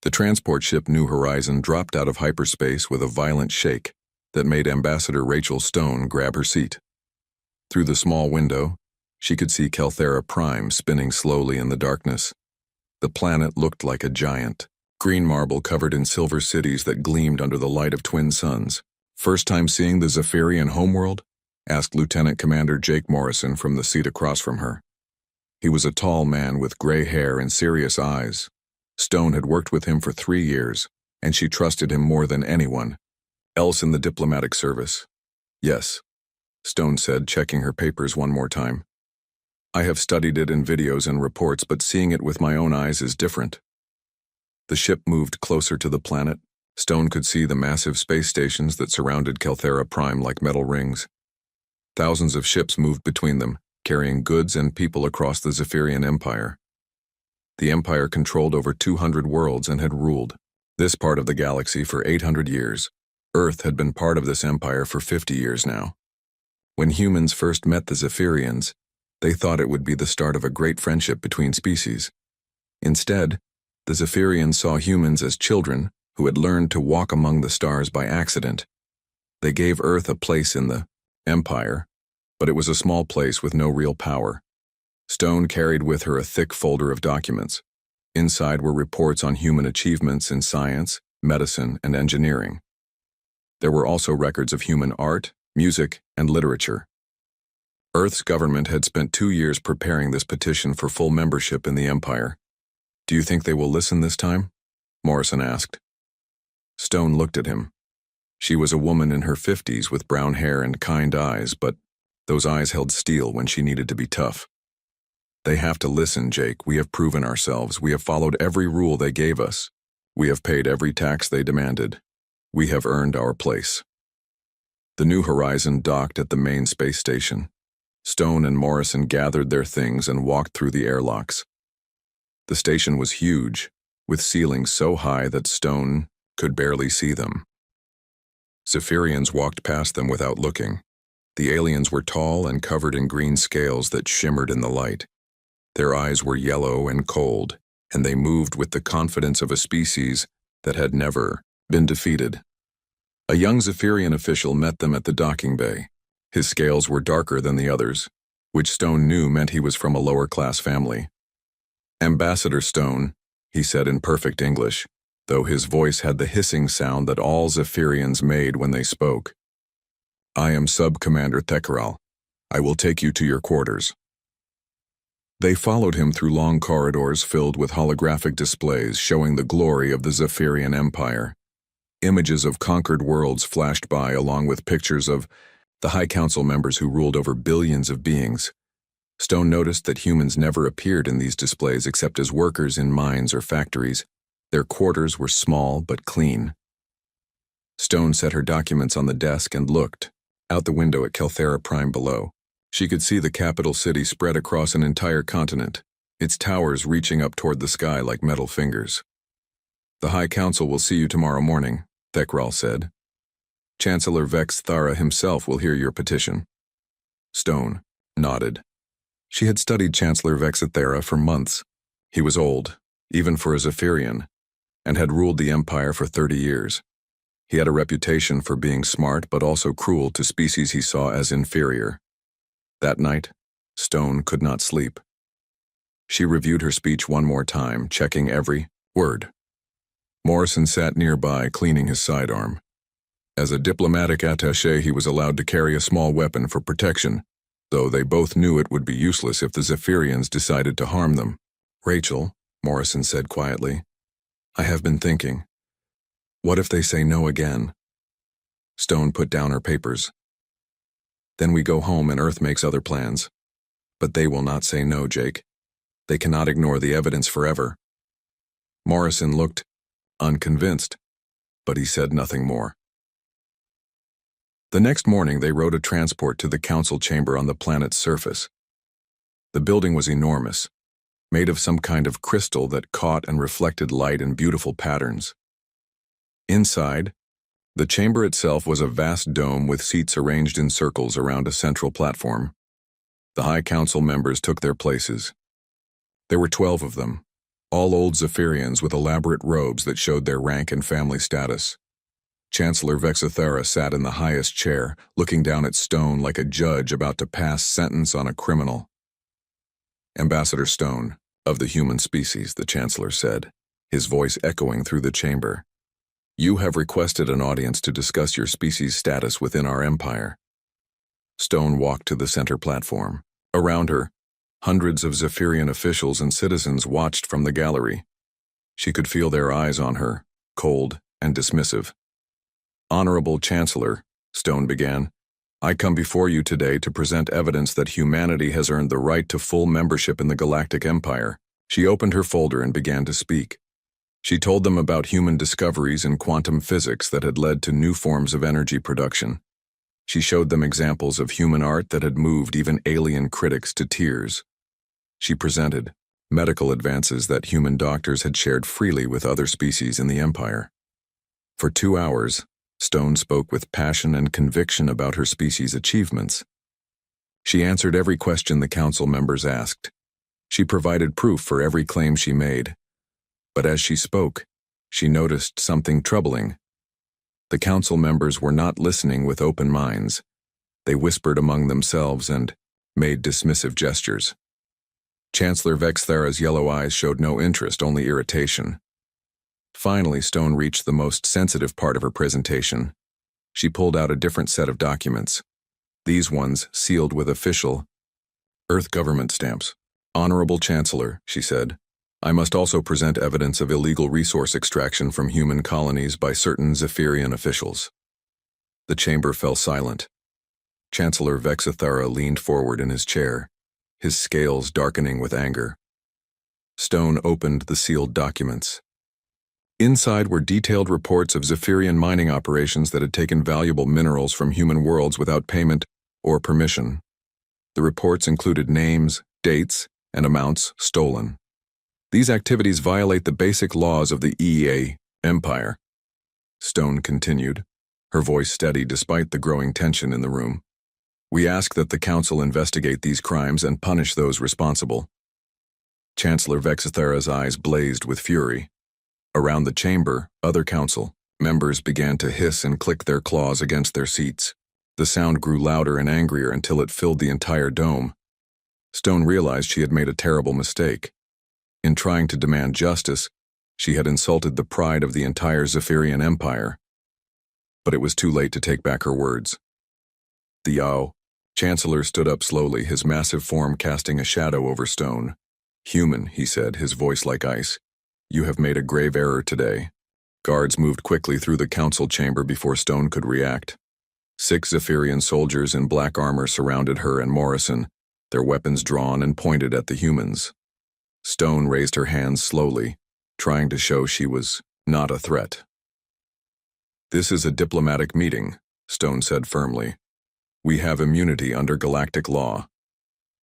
The transport ship New Horizon dropped out of hyperspace with a violent shake that made Ambassador Rachel Stone grab her seat. Through the small window, she could see Kelthera Prime spinning slowly in the darkness. The planet looked like a giant, green marble covered in silver cities that gleamed under the light of twin suns. "First time seeing the Zephyrian homeworld?" asked Lieutenant Commander Jake Morrison from the seat across from her. He was a tall man with gray hair and serious eyes. Stone had worked with him for 3 years, and she trusted him more than anyone else in the diplomatic service. "Yes," Stone said, checking her papers one more time. "I have studied it in videos and reports, but seeing it with my own eyes is different." The ship moved closer to the planet. Stone could see the massive space stations that surrounded Kelthera Prime like metal rings. Thousands of ships moved between them, carrying goods and people across the Zephyrian Empire. The Empire controlled over 200 worlds and had ruled this part of the galaxy for 800 years. Earth had been part of this empire for 50 years now. When humans first met the Zephyrians, they thought it would be the start of a great friendship between species. Instead, the Zephyrians saw humans as children who had learned to walk among the stars by accident. They gave Earth a place in the Empire, but it was a small place with no real power. Stone carried with her a thick folder of documents. Inside were reports on human achievements in science, medicine, and engineering. There were also records of human art, music, and literature. Earth's government had spent 2 years preparing this petition for full membership in the Empire. "Do you think they will listen this time?" Morrison asked. Stone looked at him. She was a woman in her 50s with brown hair and kind eyes, but those eyes held steel when she needed to be tough. "They have to listen, Jake. We have proven ourselves. We have followed every rule they gave us. We have paid every tax they demanded. We have earned our place." The New Horizon docked at the main space station. Stone and Morrison gathered their things and walked through the airlocks. The station was huge, with ceilings so high that Stone could barely see them. Zephyrians walked past them without looking. The aliens were tall and covered in green scales that shimmered in the light. Their eyes were yellow and cold, and they moved with the confidence of a species that had never been defeated. A young Zephyrian official met them at the docking bay. His scales were darker than the others, which Stone knew meant he was from a lower-class family. "Ambassador Stone," he said in perfect English, though his voice had the hissing sound that all Zephyrians made when they spoke. "I am Sub-Commander Thekral. I will take you to your quarters." They followed him through long corridors filled with holographic displays showing the glory of the Zephyrian Empire. Images of conquered worlds flashed by along with pictures of the High Council members who ruled over billions of beings. Stone noticed that humans never appeared in these displays except as workers in mines or factories. Their quarters were small but clean. Stone set her documents on the desk and looked out the window at Kelthera Prime below. She could see the capital city spread across an entire continent, its towers reaching up toward the sky like metal fingers. "The High Council will see you tomorrow morning," Thekral said. "Chancellor Vex Thara himself will hear your petition." Stone nodded. She had studied Chancellor Vex Thara for months. He was old, even for a Zephyrian, and had ruled the Empire for 30 years. He had a reputation for being smart but also cruel to species he saw as inferior. That night, Stone could not sleep. She reviewed her speech one more time, checking every word. Morrison sat nearby, cleaning his sidearm. As a diplomatic attaché, he was allowed to carry a small weapon for protection, though they both knew it would be useless if the Zephyrians decided to harm them. "Rachel," Morrison said quietly, "I have been thinking. What if they say no again?" Stone put down her papers. "Then we go home and Earth makes other plans. But they will not say no, Jake. They cannot ignore the evidence forever." Morrison looked unconvinced, but he said nothing more. The next morning they rode a transport to the council chamber on the planet's surface. The building was enormous, made of some kind of crystal that caught and reflected light in beautiful patterns. Inside, the chamber itself was a vast dome with seats arranged in circles around a central platform. The High Council members took their places. There were 12 of them, all old Zephyrians with elaborate robes that showed their rank and family status. Chancellor Vexithera sat in the highest chair, looking down at Stone like a judge about to pass sentence on a criminal. "Ambassador Stone, of the human species," the Chancellor said, his voice echoing through the chamber. "You have requested an audience to discuss your species' status within our empire." Stone walked to the center platform. Around her, hundreds of Zephyrian officials and citizens watched from the gallery. She could feel their eyes on her, cold and dismissive. "Honorable Chancellor," Stone began, "I come before you today to present evidence that humanity has earned the right to full membership in the Galactic Empire." She opened her folder and began to speak. She told them about human discoveries in quantum physics that had led to new forms of energy production. She showed them examples of human art that had moved even alien critics to tears. She presented medical advances that human doctors had shared freely with other species in the Empire. For 2 hours, Stone spoke with passion and conviction about her species' achievements. She answered every question the council members asked. She provided proof for every claim she made. But as she spoke, she noticed something troubling. The council members were not listening with open minds. They whispered among themselves and made dismissive gestures. Chancellor Vexthera's yellow eyes showed no interest, only irritation. Finally, Stone reached the most sensitive part of her presentation. She pulled out a different set of documents. These ones sealed with official Earth government stamps. "Honorable Chancellor," she said, "I must also present evidence of illegal resource extraction from human colonies by certain Zephyrian officials." The chamber fell silent. Chancellor Vexithera leaned forward in his chair, his scales darkening with anger. Stone opened the sealed documents. Inside were detailed reports of Zephyrian mining operations that had taken valuable minerals from human worlds without payment or permission. The reports included names, dates, and amounts stolen. These activities violate the basic laws of the EEA Empire. Stone continued, her voice steady despite the growing tension in the room. "We ask that the Council investigate these crimes and punish those responsible." Chancellor Vexithera's eyes blazed with fury. Around the chamber, other Council members began to hiss and click their claws against their seats. The sound grew louder and angrier until it filled the entire dome. Stone realized she had made a terrible mistake. In trying to demand justice, she had insulted the pride of the entire Zephyrian Empire. But it was too late to take back her words. The Chancellor stood up slowly, his massive form casting a shadow over Stone. "Human," he said, his voice like ice. "You have made a grave error today." Guards moved quickly through the council chamber before Stone could react. 6 Zephyrian soldiers in black armor surrounded her and Morrison, their weapons drawn and pointed at the humans. Stone raised her hands slowly, trying to show she was not a threat. "This is a diplomatic meeting," Stone said firmly. "We have immunity under galactic law."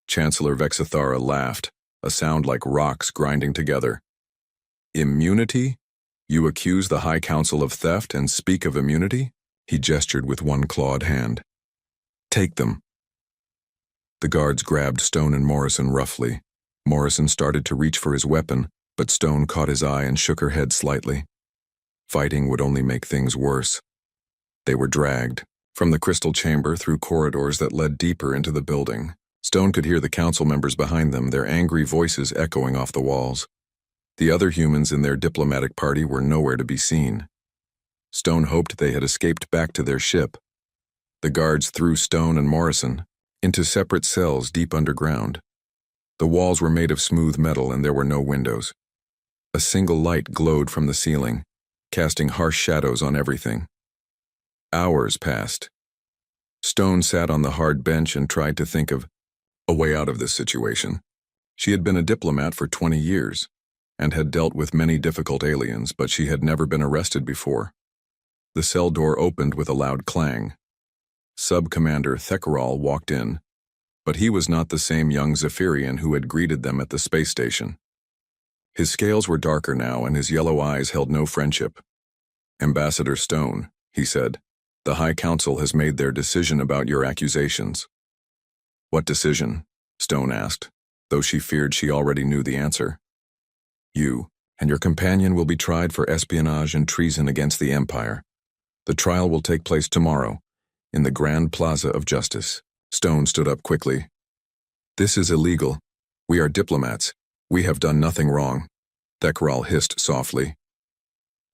Chancellor Vexithera laughed, a sound like rocks grinding together. "Immunity? You accuse the High Council of theft and speak of immunity?" He gestured with one clawed hand. "Take them." The guards grabbed Stone and Morrison roughly. Morrison started to reach for his weapon, but Stone caught his eye and shook her head slightly. Fighting would only make things worse. They were dragged from the crystal chamber through corridors that led deeper into the building. Stone could hear the council members behind them, their angry voices echoing off the walls. The other humans in their diplomatic party were nowhere to be seen. Stone hoped they had escaped back to their ship. The guards threw Stone and Morrison into separate cells deep underground. The walls were made of smooth metal and there were no windows. A single light glowed from the ceiling, casting harsh shadows on everything. Hours passed. Stone sat on the hard bench and tried to think of a way out of this situation. She had been a diplomat for 20 years and had dealt with many difficult aliens, but she had never been arrested before. The cell door opened with a loud clang. Sub-Commander Thekaral walked in, but he was not the same young Zephyrian who had greeted them at the space station. His scales were darker now and his yellow eyes held no friendship. "Ambassador Stone," he said, "the High Council has made their decision about your accusations." "What decision?" Stone asked, though she feared she already knew the answer. You and your companion will be tried for espionage and treason against the Empire. The trial will take place tomorrow, in the Grand Plaza of Justice. Stone stood up quickly. This is illegal. We are diplomats. We have done nothing wrong. Thekral hissed softly.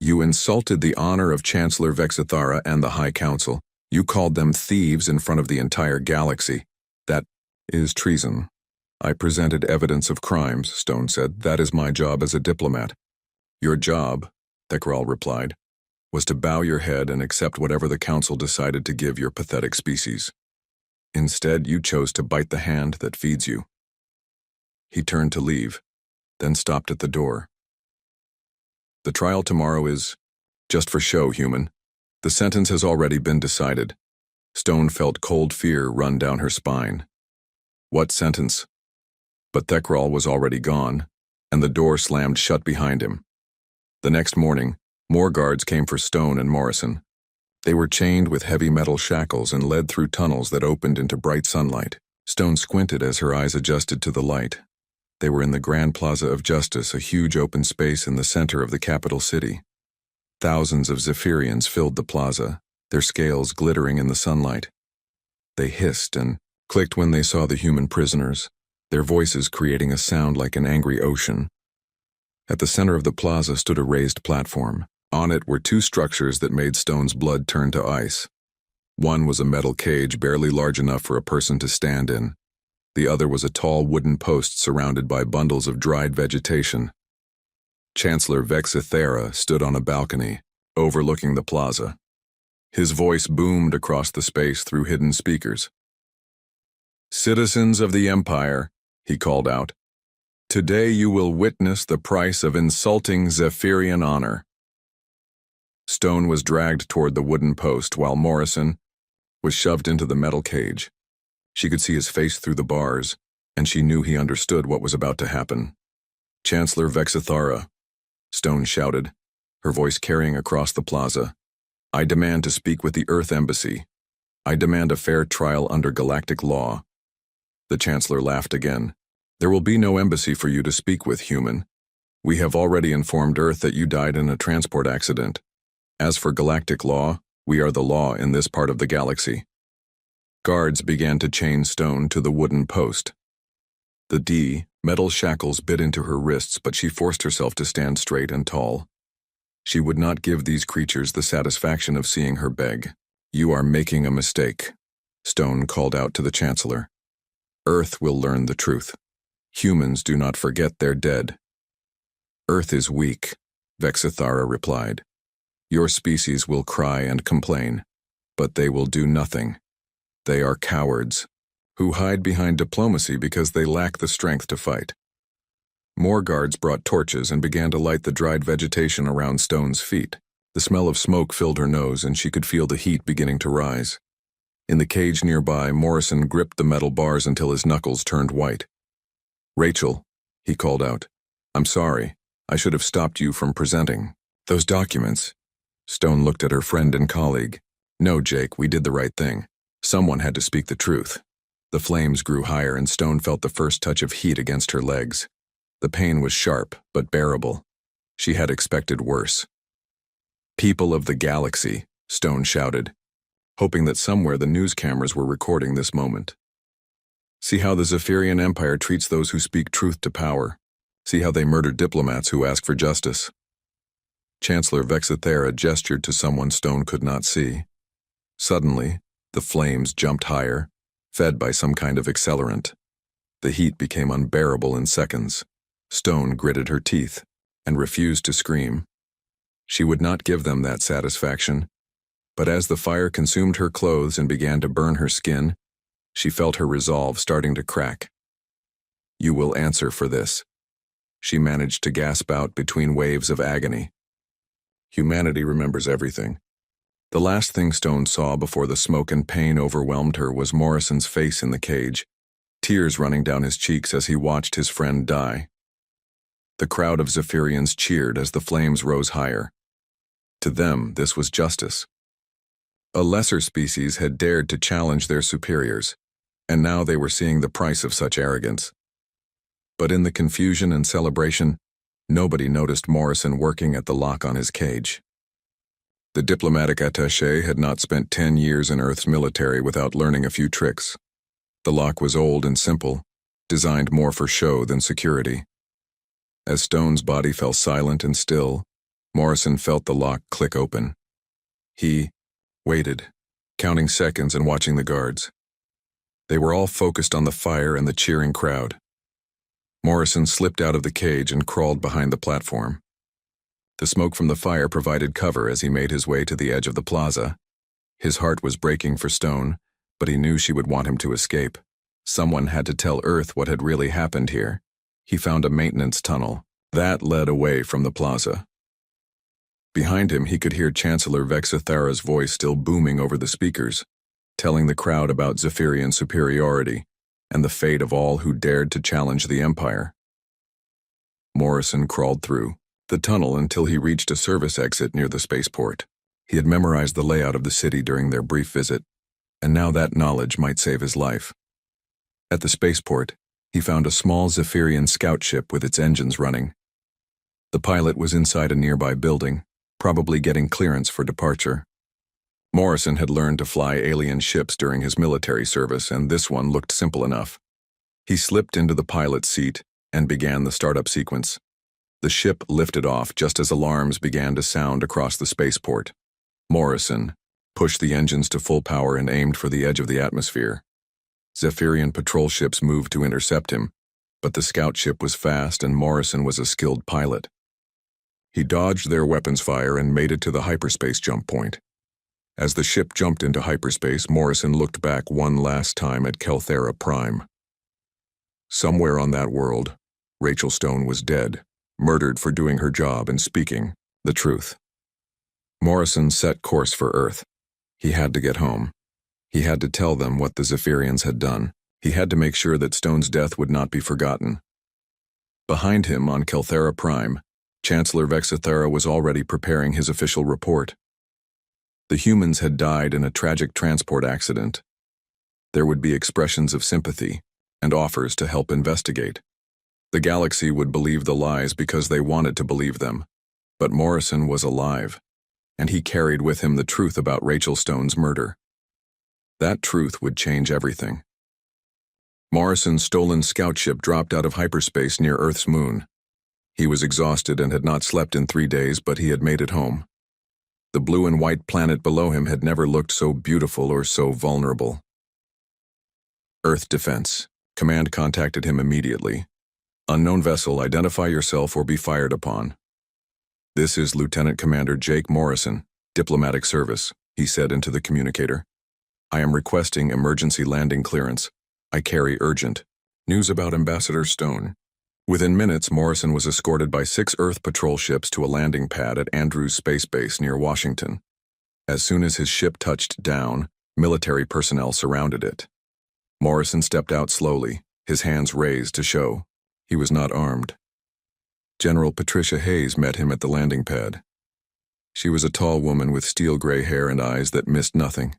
You insulted the honor of Chancellor Vexithara and the High Council. You called them thieves in front of the entire galaxy. That is treason. I presented evidence of crimes, Stone said. That is my job as a diplomat. Your job, Thekral replied, was to bow your head and accept whatever the Council decided to give your pathetic species. Instead, you chose to bite the hand that feeds you. He turned to leave, then stopped at the door. The trial tomorrow is just for show, human. The sentence has already been decided. Stone felt cold fear run down her spine. What sentence? But Thekral was already gone, and the door slammed shut behind him. The next morning, more guards came for Stone and Morrison. They were chained with heavy metal shackles and led through tunnels that opened into bright sunlight. Stone squinted as her eyes adjusted to the light. They were in the Grand Plaza of Justice, a huge open space in the center of the capital city. Thousands of Zephyrians filled the plaza, their scales glittering in the sunlight. They hissed and clicked when they saw the human prisoners, their voices creating a sound like an angry ocean. At the center of the plaza stood a raised platform. On it were two structures that made Stone's blood turn to ice. One was a metal cage barely large enough for a person to stand in. The other was a tall wooden post surrounded by bundles of dried vegetation. Chancellor Vexithara stood on a balcony, overlooking the plaza. His voice boomed across the space through hidden speakers. Citizens of the Empire, he called out, today you will witness the price of insulting Zephyrian honor. Stone was dragged toward the wooden post while Morrison was shoved into the metal cage. She could see his face through the bars, and she knew he understood what was about to happen. Chancellor Vexithara, Stone shouted, her voice carrying across the plaza. I demand to speak with the Earth Embassy. I demand a fair trial under galactic law. The Chancellor laughed again. There will be no embassy for you to speak with, human. We have already informed Earth that you died in a transport accident. As for galactic law, we are the law in this part of the galaxy. Guards began to chain Stone to the wooden post. The metal shackles bit into her wrists, but she forced herself to stand straight and tall. She would not give these creatures the satisfaction of seeing her beg. You are making a mistake, Stone called out to the Chancellor. Earth will learn the truth. Humans do not forget their dead. Earth is weak, Vexithara replied. Your species will cry and complain, but they will do nothing. They are cowards, who hide behind diplomacy because they lack the strength to fight. More guards brought torches and began to light the dried vegetation around Stone's feet. The smell of smoke filled her nose and she could feel the heat beginning to rise. In the cage nearby, Morrison gripped the metal bars until his knuckles turned white. Rachel, he called out, I'm sorry. I should have stopped you from presenting those documents. Stone looked at her friend and colleague. No, Jake, we did the right thing. Someone had to speak the truth. The flames grew higher and Stone felt the first touch of heat against her legs. The pain was sharp, but bearable. She had expected worse. People of the galaxy, Stone shouted, hoping that somewhere the news cameras were recording this moment. See how the Zephyrian Empire treats those who speak truth to power. See how they murder diplomats who ask for justice. Chancellor Vexithara gestured to someone Stone could not see. Suddenly, the flames jumped higher, fed by some kind of accelerant. The heat became unbearable in seconds. Stone gritted her teeth and refused to scream. She would not give them that satisfaction, but as the fire consumed her clothes and began to burn her skin, she felt her resolve starting to crack. You will answer for this, she managed to gasp out between waves of agony. Humanity remembers everything. The last thing Stone saw before the smoke and pain overwhelmed her was Morrison's face in the cage, tears running down his cheeks as he watched his friend die. The crowd of Zephyrians cheered as the flames rose higher. To them, this was justice. A lesser species had dared to challenge their superiors, and now they were seeing the price of such arrogance. But in the confusion and celebration, Nobody noticed Morrison working at the lock on his cage. The diplomatic attaché had not spent 10 years in Earth's military without learning a few tricks. The lock was old and simple, designed more for show than security. As Stone's body fell silent and still, Morrison felt the lock click open. He waited, counting seconds and watching the guards. They were all focused on the fire and the cheering crowd. Morrison slipped out of the cage and crawled behind the platform. The smoke from the fire provided cover as he made his way to the edge of the plaza. His heart was breaking for Stone, but he knew she would want him to escape. Someone had to tell Earth what had really happened here. He found a maintenance tunnel. That led away from the plaza. Behind him, he could hear Chancellor Vexithara's voice still booming over the speakers, telling the crowd about Zephyrian superiority and the fate of all who dared to challenge the Empire. Morrison crawled through the tunnel until he reached a service exit near the spaceport. He had memorized the layout of the city during their brief visit, and now that knowledge might save his life. At the spaceport, he found a small Zephyrian scout ship with its engines running. The pilot was inside a nearby building, probably getting clearance for departure. Morrison had learned to fly alien ships during his military service, and this one looked simple enough. He slipped into the pilot's seat and began the startup sequence. The ship lifted off just as alarms began to sound across the spaceport. Morrison pushed the engines to full power and aimed for the edge of the atmosphere. Zephyrian patrol ships moved to intercept him, but the scout ship was fast and Morrison was a skilled pilot. He dodged their weapons fire and made it to the hyperspace jump point. As the ship jumped into hyperspace, Morrison looked back one last time at Kelthera Prime. Somewhere on that world, Rachel Stone was dead, murdered for doing her job and speaking the truth. Morrison set course for Earth. He had to get home. He had to tell them what the Zephyrians had done. He had to make sure that Stone's death would not be forgotten. Behind him on Kelthera Prime, Chancellor Vexithara was already preparing his official report. The humans had died in a tragic transport accident. There would be expressions of sympathy and offers to help investigate. The galaxy would believe the lies because they wanted to believe them. But Morrison was alive, and he carried with him the truth about Rachel Stone's murder. That truth would change everything. Morrison's stolen scout ship dropped out of hyperspace near Earth's moon. He was exhausted and had not slept in 3 days, but he had made it home. The blue and white planet below him had never looked so beautiful or so vulnerable. Earth Defense. Command contacted him immediately. Unknown vessel, identify yourself or be fired upon. This is Lieutenant Commander Jake Morrison, Diplomatic Service, he said into the communicator. I am requesting emergency landing clearance. I carry urgent news about Ambassador Stone. Within minutes, Morrison was escorted by 6 Earth patrol ships to a landing pad at Andrews Space Base near Washington. As soon as his ship touched down, military personnel surrounded it. Morrison stepped out slowly, his hands raised to show he was not armed. General Patricia Hayes met him at the landing pad. She was a tall woman with steel-gray hair and eyes that missed nothing.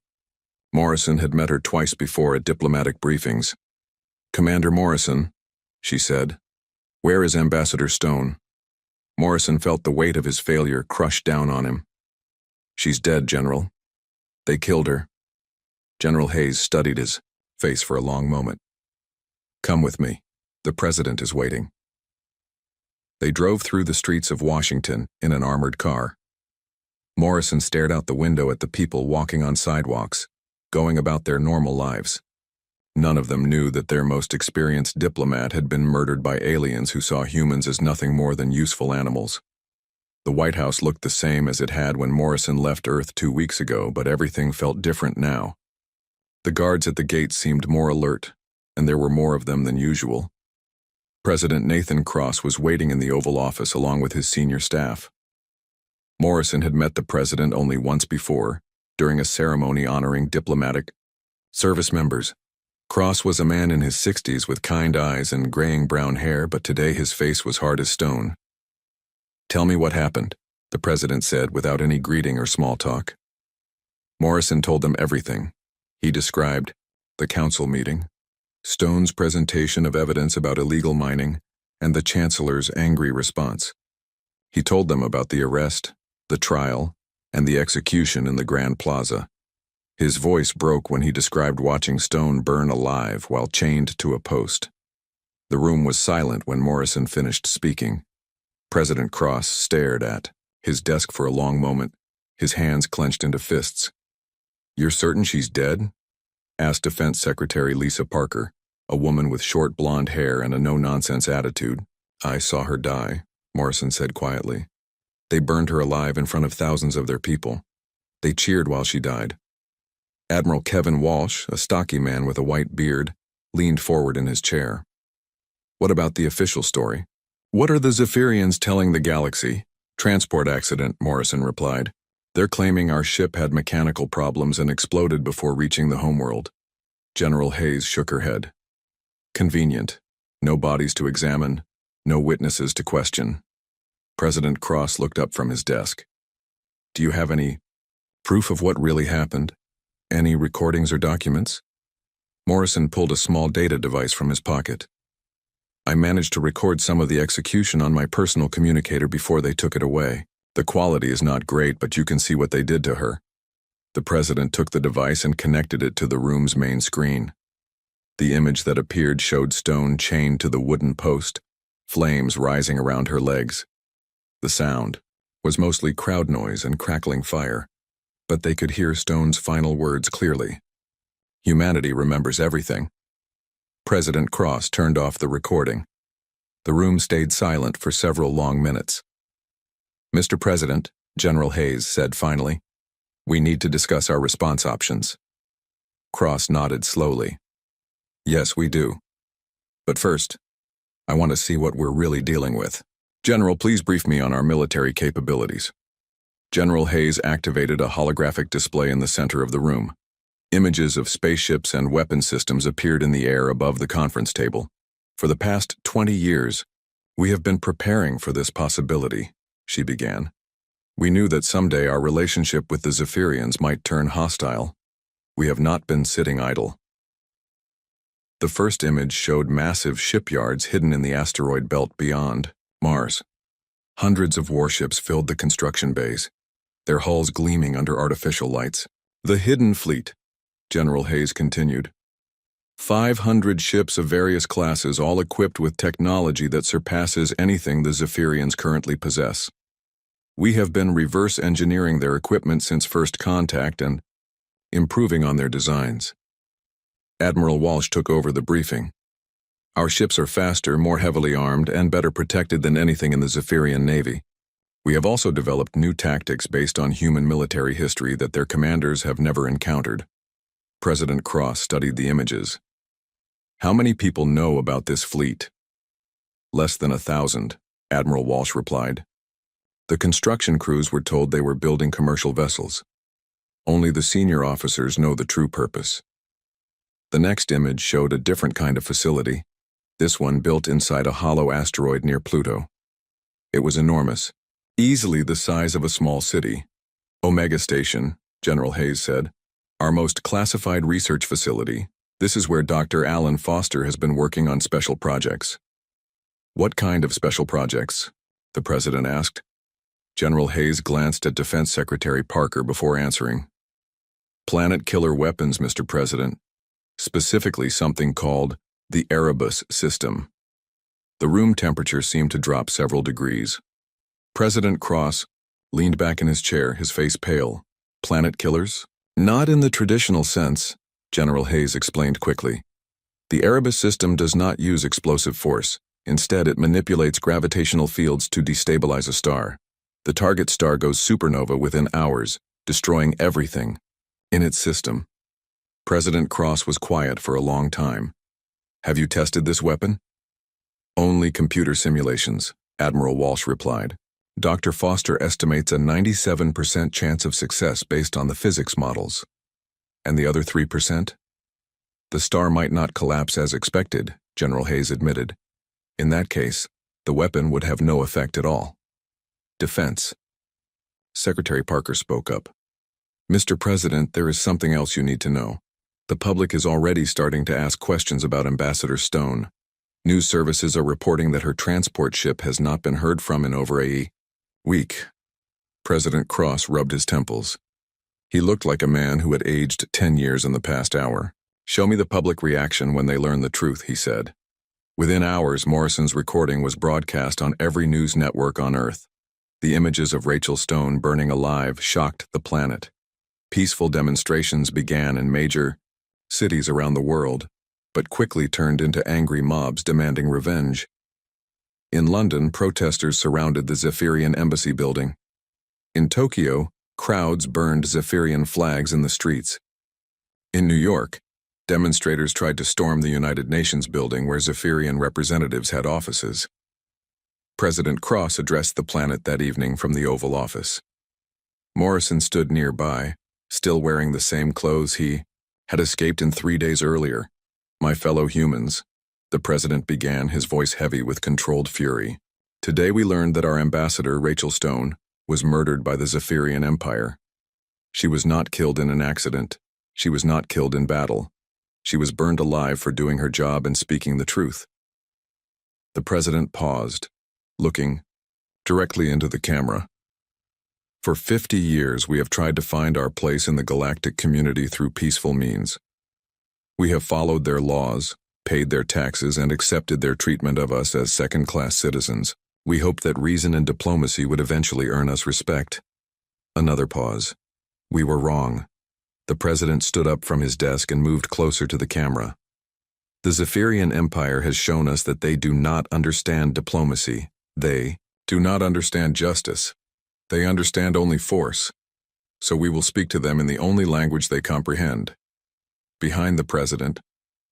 Morrison had met her twice before at diplomatic briefings. Commander Morrison, she said. Where is Ambassador Stone? Morrison felt the weight of his failure crush down on him. She's dead, General. They killed her. General Hayes studied his face for a long moment. Come with me. The President is waiting. They drove through the streets of Washington in an armored car. Morrison stared out the window at the people walking on sidewalks, going about their normal lives. None of them knew that their most experienced diplomat had been murdered by aliens who saw humans as nothing more than useful animals. The White House looked the same as it had when Morrison left Earth 2 weeks ago, but everything felt different now. The guards at the gates seemed more alert, and there were more of them than usual. President Nathan Cross was waiting in the Oval Office along with his senior staff. Morrison had met the president only once before, during a ceremony honoring diplomatic service members. Cross was a man in his 60s with kind eyes and graying brown hair, but today his face was hard as stone. Tell me what happened, the president said without any greeting or small talk. Morrison told them everything. He described the council meeting, Stone's presentation of evidence about illegal mining, and the Chancellor's angry response. He told them about the arrest, the trial, and the execution in the Grand Plaza. His voice broke when he described watching Stone burn alive while chained to a post. The room was silent when Morrison finished speaking. President Cross stared at his desk for a long moment, his hands clenched into fists. "You're certain she's dead?" asked Defense Secretary Lisa Parker, a woman with short blonde hair and a no-nonsense attitude. "I saw her die," Morrison said quietly. "They burned her alive in front of thousands of their people. They cheered while she died." Admiral Kevin Walsh, a stocky man with a white beard, leaned forward in his chair. "What about the official story? What are the Zephyrians telling the galaxy?" "Transport accident," Morrison replied. "They're claiming our ship had mechanical problems and exploded before reaching the homeworld." General Hayes shook her head. "Convenient. No bodies to examine, no witnesses to question." President Cross looked up from his desk. "Do you have any proof of what really happened? Any recordings or documents?" Morrison pulled a small data device from his pocket. "I managed to record some of the execution on my personal communicator before they took it away. The quality is not great, but you can see what they did to her." The president took the device and connected it to the room's main screen. The image that appeared showed Stone chained to the wooden post, flames rising around her legs. The sound was mostly crowd noise and crackling fire, but they could hear Stone's final words clearly. "Humanity remembers everything." President Cross turned off the recording. The room stayed silent for several long minutes. "Mr. President," General Hayes said finally, "we need to discuss our response options." Cross nodded slowly. "Yes, we do. But first, I want to see what we're really dealing with. General, please brief me on our military capabilities." General Hayes activated a holographic display in the center of the room. Images of spaceships and weapon systems appeared in the air above the conference table. "For the past 20 years, we have been preparing for this possibility," she began. "We knew that someday our relationship with the Zephyrians might turn hostile. We have not been sitting idle." The first image showed massive shipyards hidden in the asteroid belt beyond Mars. Hundreds of warships filled the construction bays, their hulls gleaming under artificial lights. "The hidden fleet," General Hayes continued. 500 ships of various classes, all equipped with technology that surpasses anything the Zephyrians currently possess. We have been reverse engineering their equipment since first contact and improving on their designs. Admiral Walsh took over the briefing. "Our ships are faster, more heavily armed, and better protected than anything in the Zephyrian Navy. We have also developed new tactics based on human military history that their commanders have never encountered." President Cross studied the images. "How many people know about this fleet?" "Less than 1,000, Admiral Walsh replied. "The construction crews were told they were building commercial vessels. Only the senior officers know the true purpose." The next image showed a different kind of facility, this one built inside a hollow asteroid near Pluto. It was enormous, easily the size of a small city. "Omega Station," General Hayes said. "Our most classified research facility. This is where Dr. Alan Foster has been working on special projects." "What kind of special projects?" the president asked. General Hayes glanced at Defense Secretary Parker before answering. "Planet killer weapons, Mr. President. Specifically something called the Erebus system." The room temperature seemed to drop several degrees. President Cross leaned back in his chair, his face pale. "Planet killers?" "Not in the traditional sense," General Hayes explained quickly. "The Erebus system does not use explosive force. Instead, it manipulates gravitational fields to destabilize a star. The target star goes supernova within hours, destroying everything in its system." President Cross was quiet for a long time. "Have you tested this weapon?" "Only computer simulations," Admiral Walsh replied. "Dr. Foster estimates a 97% chance of success based on the physics models." "And the other 3%? "The star might not collapse as expected," General Hayes admitted. "In that case, the weapon would have no effect at all." "Defense." Secretary Parker spoke up. "Mr. President, there is something else you need to know. The public is already starting to ask questions about Ambassador Stone. News services are reporting that her transport ship has not been heard from in over a Weak. President Cross rubbed his temples. He looked like a man who had aged 10 years in the past hour. "Show me the public reaction when they learn the truth," he said. Within hours, Morrison's recording was broadcast on every news network on Earth. The images of Rachel Stone burning alive shocked the planet. Peaceful demonstrations began in major cities around the world, but quickly turned into angry mobs demanding revenge. In London, protesters surrounded the Zephyrian embassy building. In Tokyo, crowds burned Zephyrian flags in the streets. In New York, demonstrators tried to storm the United Nations building where Zephyrian representatives had offices. President Cross addressed the planet that evening from the Oval Office. Morrison stood nearby, still wearing the same clothes he had escaped in 3 days earlier. "My fellow humans," the president began, his voice heavy with controlled fury. "Today we learned that our ambassador, Rachel Stone, was murdered by the Zephyrian Empire. She was not killed in an accident. She was not killed in battle. She was burned alive for doing her job and speaking the truth." The president paused, looking directly into the camera. "For 50 years we have tried to find our place in the galactic community through peaceful means. We have followed their laws, paid their taxes, and accepted their treatment of us as second-class citizens. We hoped that reason and diplomacy would eventually earn us respect." Another pause. "We were wrong." The president stood up from his desk and moved closer to the camera. "The Zephyrian Empire has shown us that they do not understand diplomacy. They do not understand justice. They understand only force. So we will speak to them in the only language they comprehend." Behind the president,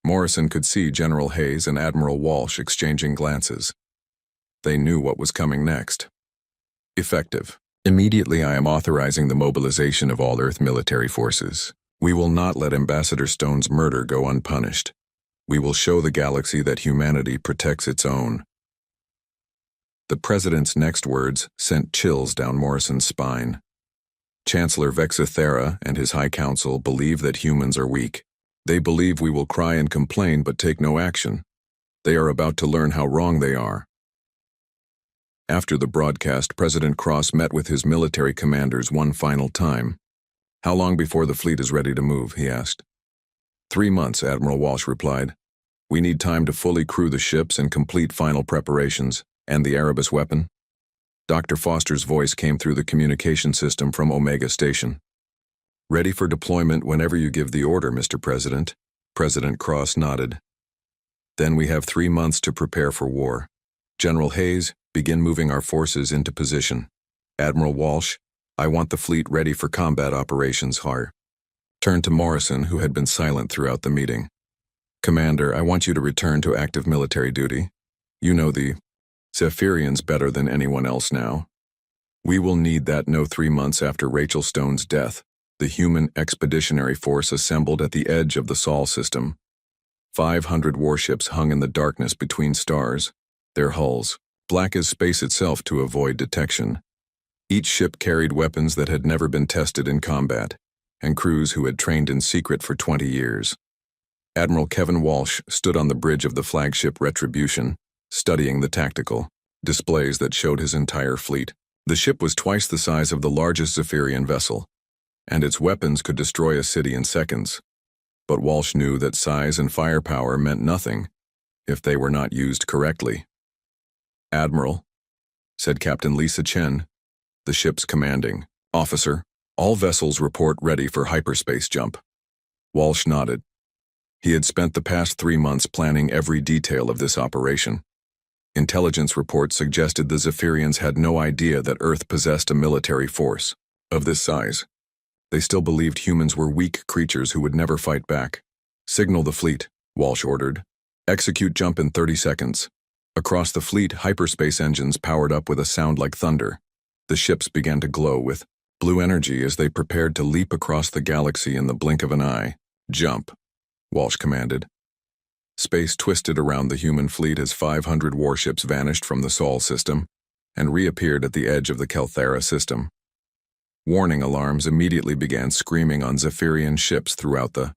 Morrison could see General Hayes and Admiral Walsh exchanging glances. They knew what was coming next. "Effective. Immediately I am authorizing the mobilization of all Earth military forces. We will not let Ambassador Stone's murder go unpunished. We will show the galaxy that humanity protects its own." The president's next words sent chills down Morrison's spine. Chancellor Vexithera and his High Council believe that humans are weak. They believe we will cry and complain but take no action. They are about to learn how wrong they are. After the broadcast, President Cross met with his military commanders one final time. "How long before the fleet is ready to move?" he asked. 3 months, Admiral Walsh replied. "We need time to fully crew the ships and complete final preparations. And the Erebus weapon?" Dr. Foster's voice came through the communication system from Omega Station. "Ready for deployment whenever you give the order, Mr. President." President Cross nodded. "Then we have 3 months to prepare for war. General Hayes, begin moving our forces into position. Admiral Walsh, I want the fleet ready for combat operations." Har turned to Morrison, who had been silent throughout the meeting. "Commander, I want you to return to active military duty. You know the Zephyrians better than anyone else now. We will need that. No 3 months after Rachel Stone's death, the human expeditionary force assembled at the edge of the Sol system. 500 warships hung in the darkness between stars, their hulls black as space itself to avoid detection. Each ship carried weapons that had never been tested in combat, and crews who had trained in secret for 20 years. Admiral Kevin Walsh stood on the bridge of the flagship Retribution, studying the tactical displays that showed his entire fleet. The ship was twice the size of the largest Zephyrian vessel, and its weapons could destroy a city in seconds. But Walsh knew that size and firepower meant nothing if they were not used correctly. "Admiral," said Captain Lisa Chen, the ship's commanding officer, "all vessels report ready for hyperspace jump." Walsh nodded. He had spent the past 3 months planning every detail of this operation. Intelligence reports suggested the Zephyrians had no idea that Earth possessed a military force of this size. They still believed humans were weak creatures who would never fight back. "Signal the fleet," Walsh ordered. "Execute jump in 30 seconds. Across the fleet, hyperspace engines powered up with a sound like thunder. The ships began to glow with blue energy as they prepared to leap across the galaxy in the blink of an eye. "Jump," Walsh commanded. Space twisted around the human fleet as 500 warships vanished from the Sol system and reappeared at the edge of the Kelthera system. Warning alarms immediately began screaming on Zephyrian ships throughout the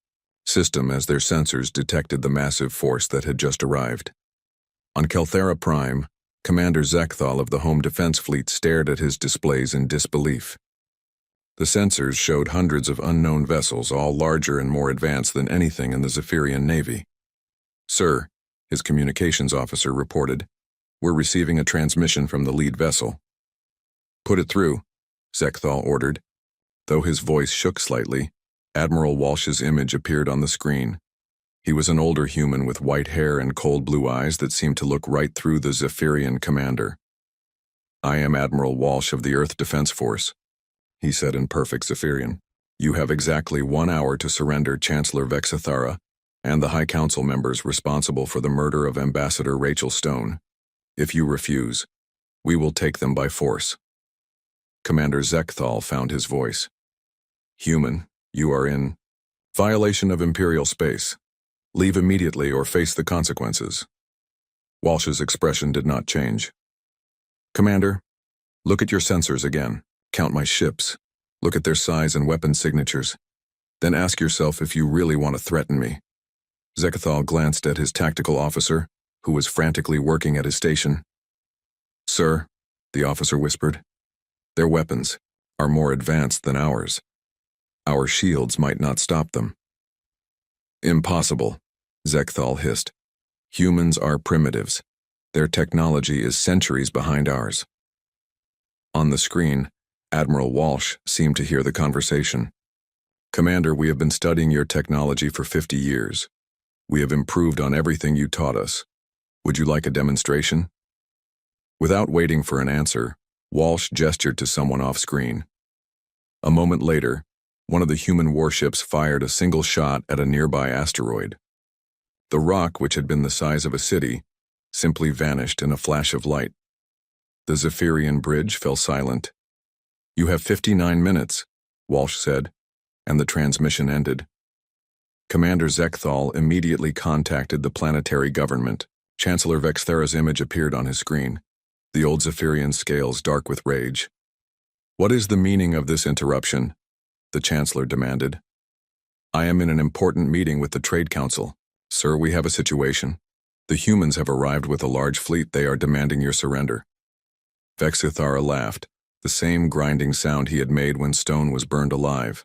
system as their sensors detected the massive force that had just arrived. On Kelthera Prime, Commander Zekthal of the Home Defense Fleet stared at his displays in disbelief. The sensors showed hundreds of unknown vessels, all larger and more advanced than anything in the Zephyrian Navy. "Sir," his communications officer reported, "we're receiving a transmission from the lead vessel." "Put it through," Zekthal ordered. Though his voice shook slightly, Admiral Walsh's image appeared on the screen. He was an older human with white hair and cold blue eyes that seemed to look right through the Zephyrian commander. "I am Admiral Walsh of the Earth Defense Force," he said in perfect Zephyrian. "You have exactly 1 hour to surrender Chancellor Vexithara and the High Council members responsible for the murder of Ambassador Rachel Stone. If you refuse, we will take them by force." Commander Zekthal found his voice. "Human, you are in violation of Imperial space. Leave immediately or face the consequences." Walsh's expression did not change. "Commander, look at your sensors again. Count my ships. Look at their size and weapon signatures. Then ask yourself if you really want to threaten me." Zekthal glanced at his tactical officer, who was frantically working at his station. "Sir," the officer whispered, "their weapons are more advanced than ours. Our shields might not stop them." "Impossible," Zekthal hissed. "Humans are primitives. Their technology is centuries behind ours." On the screen, Admiral Walsh seemed to hear the conversation. "Commander, we have been studying your technology for 50 years. We have improved on everything you taught us. Would you like a demonstration?" Without waiting for an answer, Walsh gestured to someone off-screen. A moment later, one of the human warships fired a single shot at a nearby asteroid. The rock, which had been the size of a city, simply vanished in a flash of light. The Zephyrian bridge fell silent. "You have 59 minutes, Walsh said, and the transmission ended. Commander Zekthal immediately contacted the planetary government. Chancellor Vexthera's image appeared on his screen, the old Zephyrian scales dark with rage. "What is the meaning of this interruption?" the Chancellor demanded. "I am in an important meeting with the Trade Council. Sir, we have a situation. The humans have arrived with a large fleet. They are demanding your surrender." Vexithara laughed, the same grinding sound he had made when Stone was burned alive.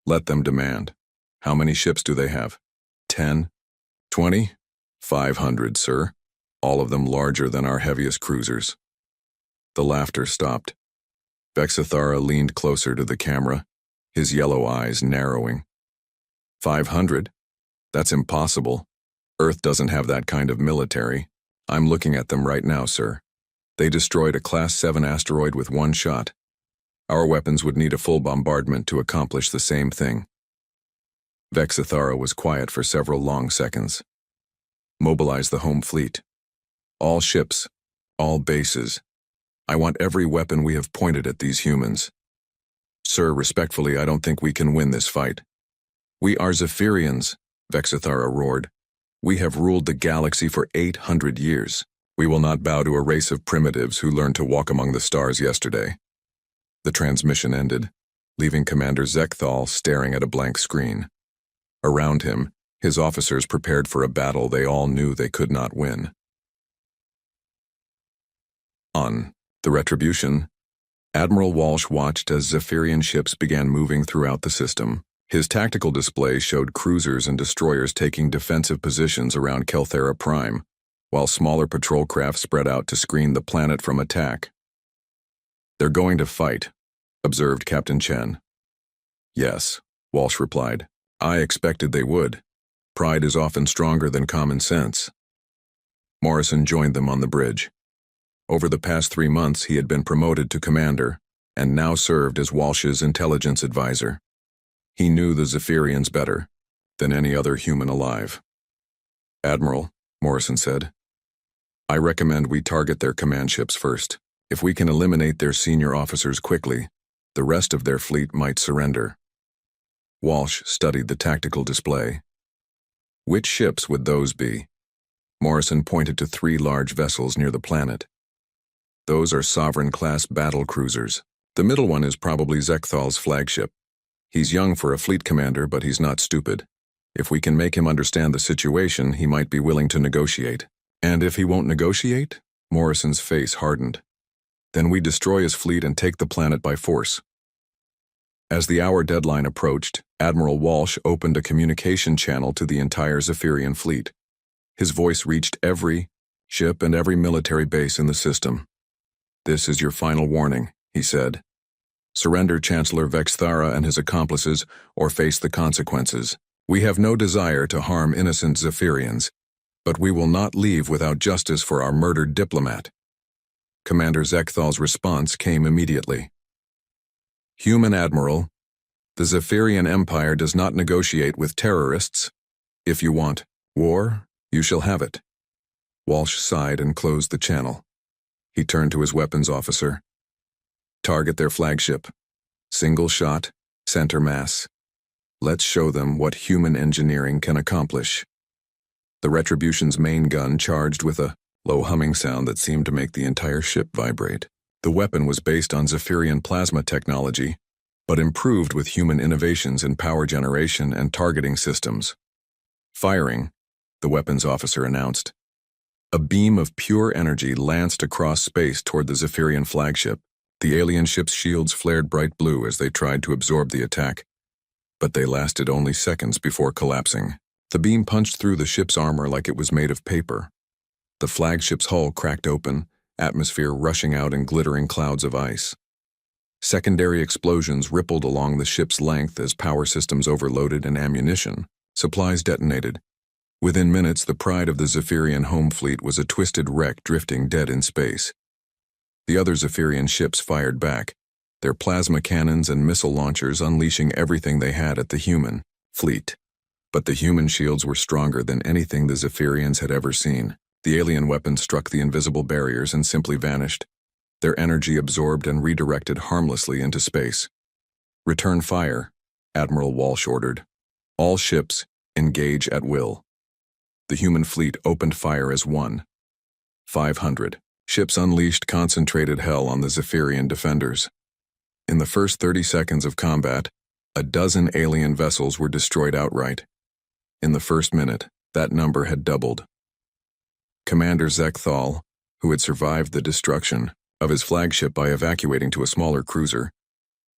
"Let them demand. How many ships do they have? 10? 20? 500, sir. All of them larger than our heaviest cruisers." The laughter stopped. Vexithara leaned closer to the camera, his yellow eyes narrowing. 500? That's impossible. Earth doesn't have that kind of military. I'm looking at them right now, sir. They destroyed a Class 7 asteroid with one shot. Our weapons would need a full bombardment to accomplish the same thing. Vexithara was quiet for several long seconds. "Mobilize the home fleet. All ships, all bases. I want every weapon we have pointed at these humans. Sir, respectfully, I don't think we can win this fight." "We are Zephyrians," Vexithara roared. "We have ruled the galaxy for 800 years. We will not bow to a race of primitives who learned to walk among the stars yesterday." The transmission ended, leaving Commander Zekthal staring at a blank screen. Around him, his officers prepared for a battle they all knew they could not win. On the Retribution, Admiral Walsh watched as Zephyrian ships began moving throughout the system. His tactical display showed cruisers and destroyers taking defensive positions around Kelthera Prime, while smaller patrol craft spread out to screen the planet from attack. "They're going to fight," observed Captain Chen. "Yes," Walsh replied. "I expected they would. Pride is often stronger than common sense." Morrison joined them on the bridge. Over the past 3 months, he had been promoted to commander, and now served as Walsh's intelligence advisor. He knew the Zephyrians better than any other human alive. "Admiral," Morrison said, "I recommend we target their command ships first. If we can eliminate their senior officers quickly, the rest of their fleet might surrender." Walsh studied the tactical display. "Which ships would those be?" Morrison pointed to 3 large vessels near the planet. "Those are Sovereign-class battle cruisers. The middle one is probably Zekthal's flagship. He's young for a fleet commander, but he's not stupid. If we can make him understand the situation, he might be willing to negotiate." "And if he won't negotiate?" Morrison's face hardened. Then we destroy his fleet and take the planet by force. As the hour deadline approached, Admiral Walsh opened a communication channel to the entire Zephyrian fleet. His voice reached every ship and every military base in the system. "This is your final warning," he said. "Surrender Chancellor Vexthara and his accomplices, or face the consequences. We have no desire to harm innocent Zephyrians, but we will not leave without justice for our murdered diplomat." Commander Zekthal's response came immediately. "Human Admiral, the Zephyrian Empire does not negotiate with terrorists. If you want war, you shall have it." Walsh sighed and closed the channel. He turned to his weapons officer. "Target their flagship. Single shot, center mass. Let's show them what human engineering can accomplish." The Retribution's main gun charged with a low humming sound that seemed to make the entire ship vibrate. The weapon was based on Zephyrian plasma technology, but improved with human innovations in power generation and targeting systems. "Firing," the weapons officer announced. A beam of pure energy lanced across space toward the Zephyrian flagship. The alien ship's shields flared bright blue as they tried to absorb the attack, but they lasted only seconds before collapsing. The beam punched through the ship's armor like it was made of paper. The flagship's hull cracked open, atmosphere rushing out in glittering clouds of ice. Secondary explosions rippled along the ship's length as power systems overloaded and ammunition supplies detonated. Within minutes, the pride of the Zephyrian home fleet was a twisted wreck drifting dead in space. The other Zephyrian ships fired back, their plasma cannons and missile launchers unleashing everything they had at the human fleet. But the human shields were stronger than anything the Zephyrians had ever seen. The alien weapons struck the invisible barriers and simply vanished, their energy absorbed and redirected harmlessly into space. "Return fire," Admiral Walsh ordered. "All ships, engage at will." The human fleet opened fire as one. 500 ships unleashed concentrated hell on the Zephyrian defenders. In the first 30 seconds of combat, a dozen alien vessels were destroyed outright. In the first minute, that number had doubled. Commander Zekthal, who had survived the destruction of his flagship by evacuating to a smaller cruiser,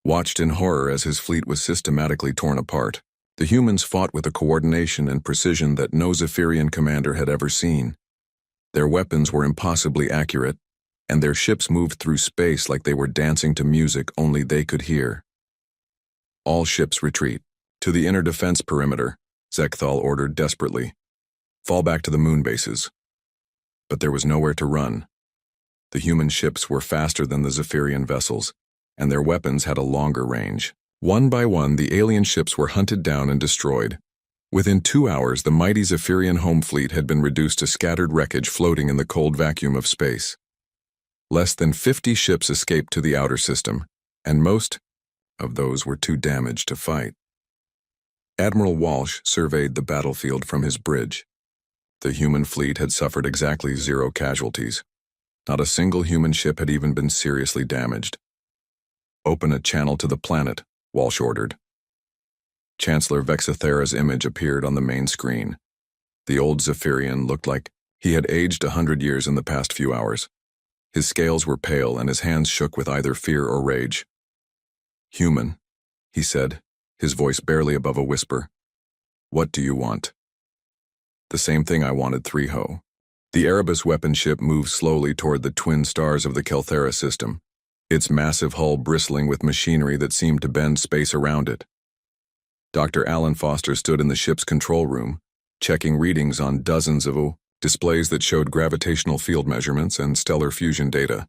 watched in horror as his fleet was systematically torn apart. The humans fought with a coordination and precision that no Zephyrian commander had ever seen. Their weapons were impossibly accurate, and their ships moved through space like they were dancing to music only they could hear. "All ships retreat. To the inner defense perimeter," Zekthal ordered desperately. "Fall back to the moon bases." But there was nowhere to run. The human ships were faster than the Zephyrian vessels, and their weapons had a longer range. One by one, the alien ships were hunted down and destroyed. Within 2 hours, the mighty Zephyrian home fleet had been reduced to scattered wreckage floating in the cold vacuum of space. Less than 50 ships escaped to the outer system, and most of those were too damaged to fight. Admiral Walsh surveyed the battlefield from his bridge. The human fleet had suffered exactly 0 casualties. Not a single human ship had even been seriously damaged. "Open a channel to the planet," Walsh ordered. Chancellor Vexathera's image appeared on the main screen. The old Zephyrian looked like he had aged 100 years in the past few hours. His scales were pale and his hands shook with either fear or rage. "Human," he said, his voice barely above a whisper. "What do you want?" "The same thing I wanted, 3Ho." The Erebus weapon ship moved slowly toward the twin stars of the Kelthera system, its massive hull bristling with machinery that seemed to bend space around it. Dr. Alan Foster stood in the ship's control room, checking readings on dozens of displays that showed gravitational field measurements and stellar fusion data.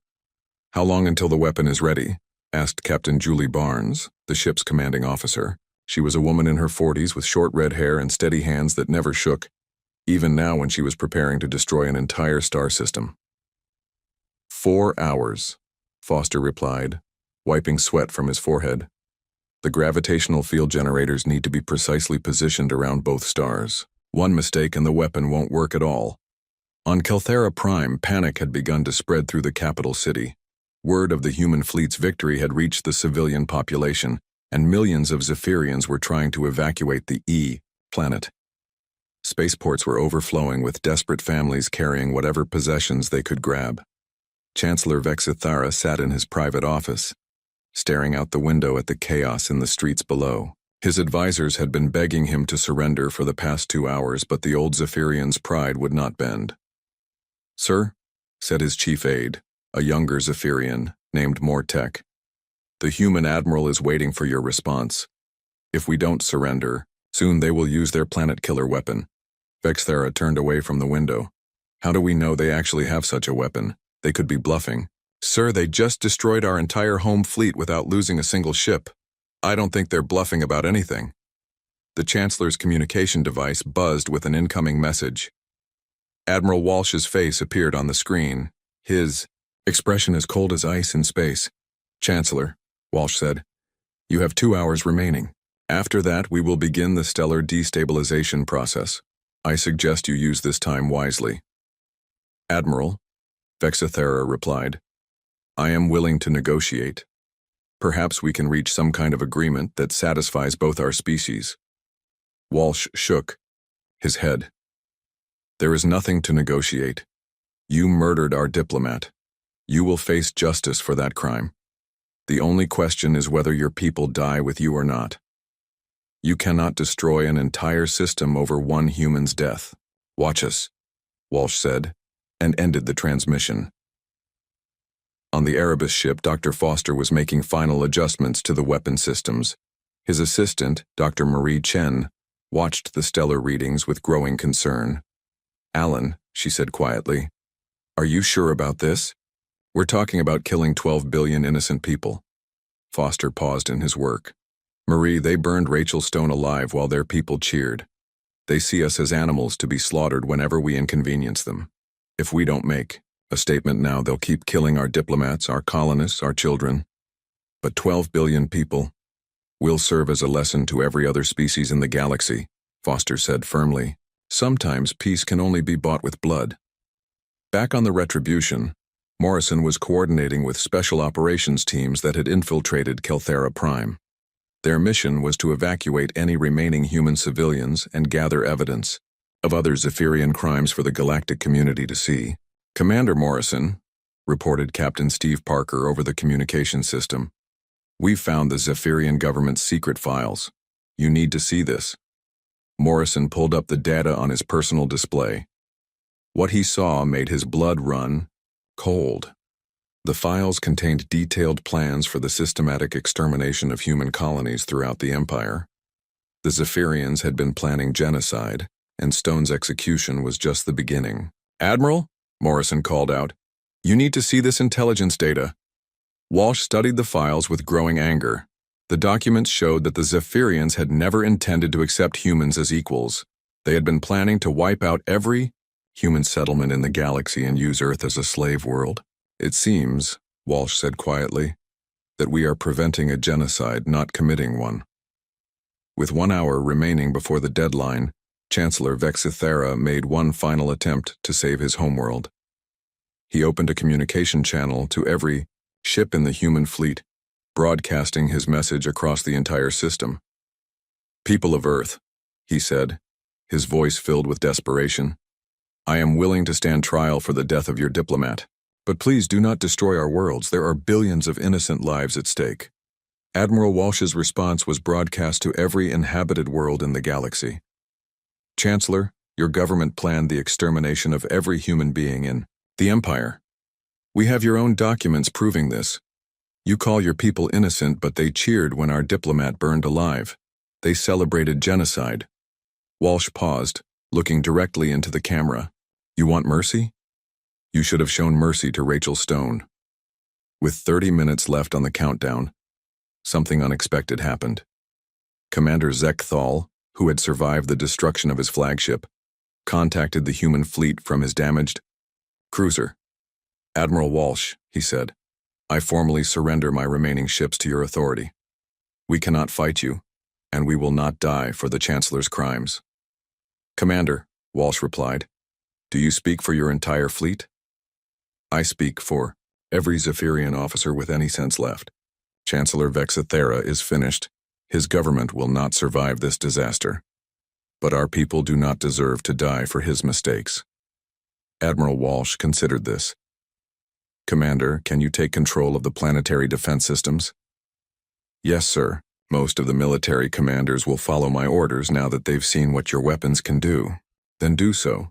"How long until the weapon is ready?" asked Captain Julie Barnes, the ship's commanding officer. She was a woman in her 40s with short red hair and steady hands that never shook, even now when she was preparing to destroy an entire star system. 4 hours, Foster replied, wiping sweat from his forehead. "The gravitational field generators need to be precisely positioned around both stars. One mistake and the weapon won't work at all." On Kelthera Prime, panic had begun to spread through the capital city. Word of the human fleet's victory had reached the civilian population, and millions of Zephyrians were trying to evacuate the planet. Spaceports were overflowing with desperate families carrying whatever possessions they could grab. Chancellor Vexithara sat in his private office, staring out the window at the chaos in the streets below. His advisors had been begging him to surrender for the past 2 hours, but the old Zephyrian's pride would not bend. "Sir," said his chief aide, a younger Zephyrian named Mortek, "the human admiral is waiting for your response. If we don't surrender, soon they will use their planet-killer weapon." Vexthara turned away from the window. "How do we know they actually have such a weapon? They could be bluffing." "Sir, they just destroyed our entire home fleet without losing a single ship. I don't think they're bluffing about anything." The Chancellor's communication device buzzed with an incoming message. Admiral Walsh's face appeared on the screen, his expression as cold as ice in space. "Chancellor," Walsh said, "you have 2 hours remaining. After that, we will begin the stellar destabilization process. I suggest you use this time wisely." "Admiral," Vexithera replied, "I am willing to negotiate. Perhaps we can reach some kind of agreement that satisfies both our species." Walsh shook his head. "There is nothing to negotiate. You murdered our diplomat. You will face justice for that crime. The only question is whether your people die with you or not. You cannot destroy an entire system over one human's death. Watch us," Walsh said, and ended the transmission. On the Erebus ship, Dr. Foster was making final adjustments to the weapon systems. His assistant, Dr. Marie Chen, watched the stellar readings with growing concern. "Alan," she said quietly, "are you sure about this? We're talking about killing 12 billion innocent people." Foster paused in his work. "Marie, they burned Rachel Stone alive while their people cheered. They see us as animals to be slaughtered whenever we inconvenience them. If we don't make a statement now, they'll keep killing our diplomats, our colonists, our children. But 12 billion people will serve as a lesson to every other species in the galaxy," Foster said firmly. "Sometimes peace can only be bought with blood." Back on the Retribution, Morrison was coordinating with special operations teams that had infiltrated Kelthera Prime. Their mission was to evacuate any remaining human civilians and gather evidence of other Zephyrian crimes for the galactic community to see. "Commander Morrison," reported Captain Steve Parker over the communication system, "we've found the Zephyrian government's secret files. You need to see this." Morrison pulled up the data on his personal display. What he saw made his blood run cold. The files contained detailed plans for the systematic extermination of human colonies throughout the Empire. The Zephyrians had been planning genocide, and Stone's execution was just the beginning. "Admiral," Morrison called out, "you need to see this intelligence data." Walsh studied the files with growing anger. The documents showed that the Zephyrians had never intended to accept humans as equals. They had been planning to wipe out every human settlement in the galaxy and use Earth as a slave world. "It seems," Walsh said quietly, "that we are preventing a genocide, not committing one." With 1 hour remaining before the deadline, Chancellor Vexithera made one final attempt to save his homeworld. He opened a communication channel to every ship in the human fleet, broadcasting his message across the entire system. "People of Earth," he said, his voice filled with desperation, "I am willing to stand trial for the death of your diplomat. But please do not destroy our worlds. There are billions of innocent lives at stake." Admiral Walsh's response was broadcast to every inhabited world in the galaxy. "Chancellor, your government planned the extermination of every human being in the Empire. We have your own documents proving this. You call your people innocent, but they cheered when our diplomat burned alive. They celebrated genocide." Walsh paused, looking directly into the camera. "You want mercy? You should have shown mercy to Rachel Stone." With 30 minutes left on the countdown, something unexpected happened. Commander Zekthal, who had survived the destruction of his flagship, contacted the human fleet from his damaged cruiser. "Admiral Walsh," he said, "I formally surrender my remaining ships to your authority. We cannot fight you, and we will not die for the Chancellor's crimes." "Commander," Walsh replied, "do you speak for your entire fleet?" "I speak for every Zephyrian officer with any sense left. Chancellor Vexithera is finished. His government will not survive this disaster. But our people do not deserve to die for his mistakes." Admiral Walsh considered this. Commander, can you take control of the planetary defense systems? Yes, sir. Most of the military commanders will follow my orders now that they've seen what your weapons can do. Then do so.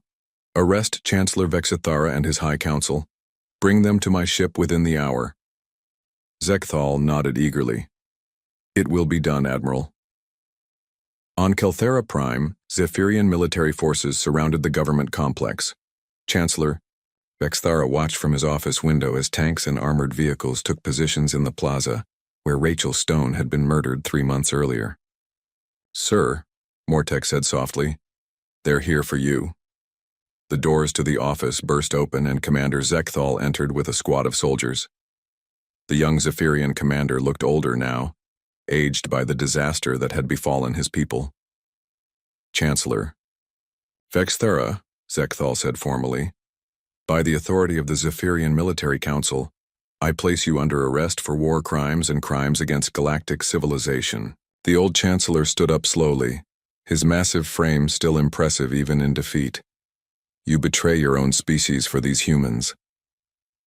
Arrest Chancellor Vexithara and his High Council. Bring them to my ship within the hour. Zekthal nodded eagerly. It will be done, Admiral. On Kelthera Prime, Zephyrian military forces surrounded the government complex. Chancellor Vexithara watched from his office window as tanks and armored vehicles took positions in the plaza, where Rachel Stone had been murdered 3 months earlier. Sir, Mortek said softly, they're here for you. The doors to the office burst open and Commander Zekthal entered with a squad of soldiers. The young Zephyrian commander looked older now, aged by the disaster that had befallen his people. Chancellor Vexithara, Zekthal said formally, by the authority of the Zephyrian Military Council, I place you under arrest for war crimes and crimes against galactic civilization. The old Chancellor stood up slowly, his massive frame still impressive even in defeat. You betray your own species for these humans.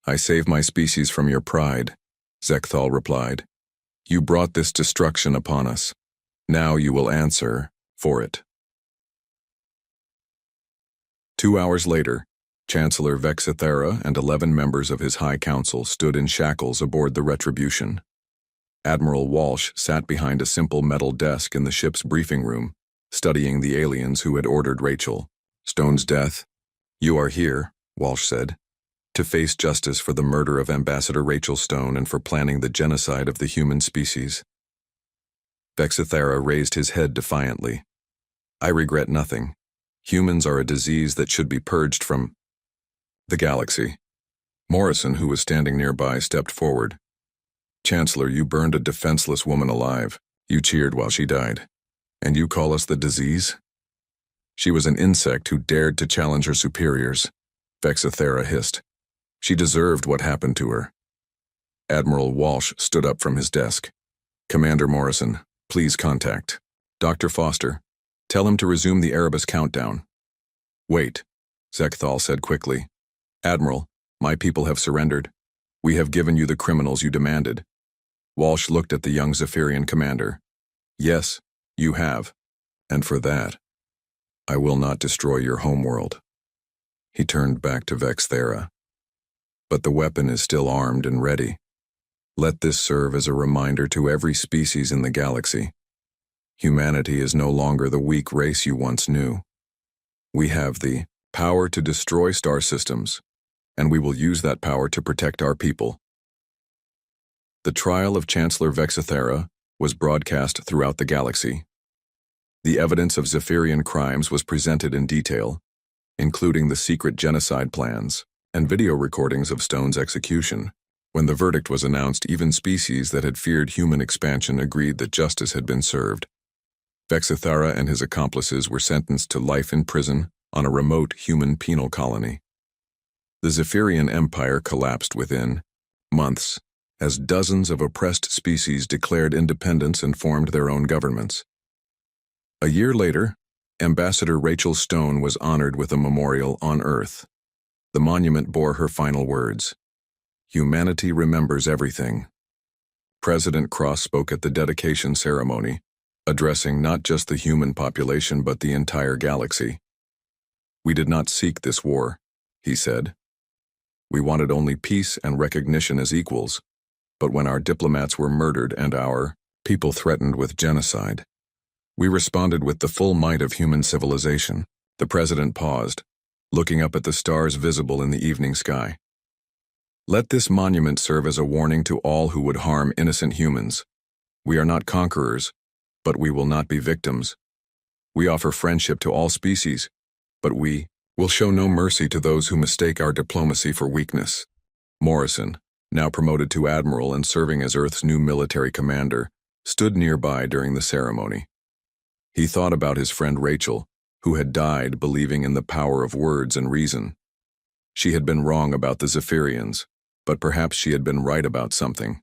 I save my species from your pride, Zekthal replied. You brought this destruction upon us. Now you will answer for it. 2 hours later, Chancellor Vexithara and 11 members of his High Council stood in shackles aboard the Retribution. Admiral Walsh sat behind a simple metal desk in the ship's briefing room, studying the aliens who had ordered Rachel Stone's death. You are here, Walsh said, to face justice for the murder of Ambassador Rachel Stone and for planning the genocide of the human species. Vexithara raised his head defiantly. I regret nothing. Humans are a disease that should be purged from the galaxy. Morrison, who was standing nearby, stepped forward. Chancellor, you burned a defenseless woman alive. You cheered while she died. And you call us the disease? She was an insect who dared to challenge her superiors, Vexithara hissed. She deserved what happened to her. Admiral Walsh stood up from his desk. Commander Morrison, please contact Dr. Foster. Tell him to resume the Erebus countdown. Wait, Zekthal said quickly. Admiral, my people have surrendered. We have given you the criminals you demanded. Walsh looked at the young Zephyrian commander. Yes, you have. And for that, I will not destroy your homeworld. He turned back to Vexithara. But the weapon is still armed and ready. Let this serve as a reminder to every species in the galaxy. Humanity is no longer the weak race you once knew. We have the power to destroy star systems, and we will use that power to protect our people. The trial of Chancellor Vexithara was broadcast throughout the galaxy. The evidence of Zephyrian crimes was presented in detail, including the secret genocide plans and video recordings of Stone's execution. When the verdict was announced, even species that had feared human expansion agreed that justice had been served. Vexithara and his accomplices were sentenced to life in prison on a remote human penal colony. The Zephyrian Empire collapsed within months as dozens of oppressed species declared independence and formed their own governments. A year later, Ambassador Rachel Stone was honored with a memorial on Earth. The monument bore her final words, "Humanity remembers everything." President Cross spoke at the dedication ceremony, addressing not just the human population but the entire galaxy. "We did not seek this war," he said. "We wanted only peace and recognition as equals. But when our diplomats were murdered and our people threatened with genocide, we responded with the full might of human civilization." The president paused, looking up at the stars visible in the evening sky. "Let this monument serve as a warning to all who would harm innocent humans. We are not conquerors, but we will not be victims. We offer friendship to all species, but we will show no mercy to those who mistake our diplomacy for weakness." Morrison, now promoted to admiral and serving as Earth's new military commander, stood nearby during the ceremony. He thought about his friend Rachel, who had died believing in the power of words and reason. She had been wrong about the Zephyrians, but perhaps she had been right about something.